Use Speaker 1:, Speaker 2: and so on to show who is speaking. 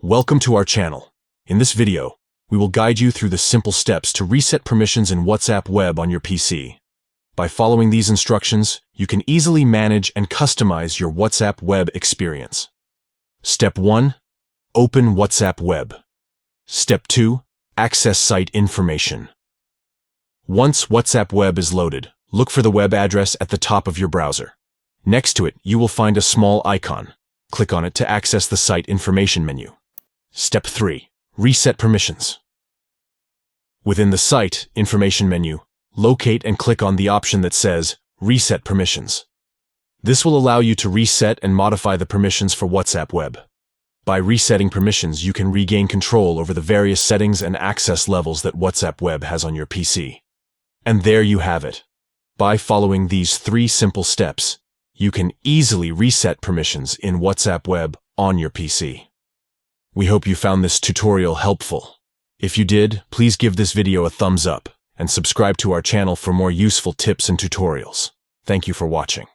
Speaker 1: Welcome to our channel. In this video, we will guide you through the simple steps to reset permissions in WhatsApp Web on your PC. By following these instructions, you can easily manage and customize your WhatsApp Web experience. Step 1. Open WhatsApp Web. Step 2. Access site information. Once WhatsApp Web is loaded, look for the web address at the top of your browser. Next to it, you will find a small icon. Click on it to access the site information menu. Step 3. Reset permissions. Within the site information menu, locate and click on the option that says Reset Permissions. This will allow you to reset and modify the permissions for WhatsApp Web. By resetting permissions, you can regain control over the various settings and access levels that WhatsApp Web has on your PC. And there you have it. By following these 3 simple steps, you can easily reset permissions in WhatsApp Web on your PC. We hope you found this tutorial helpful. If you did, please give this video a thumbs up and subscribe to our channel for more useful tips and tutorials. Thank you for watching.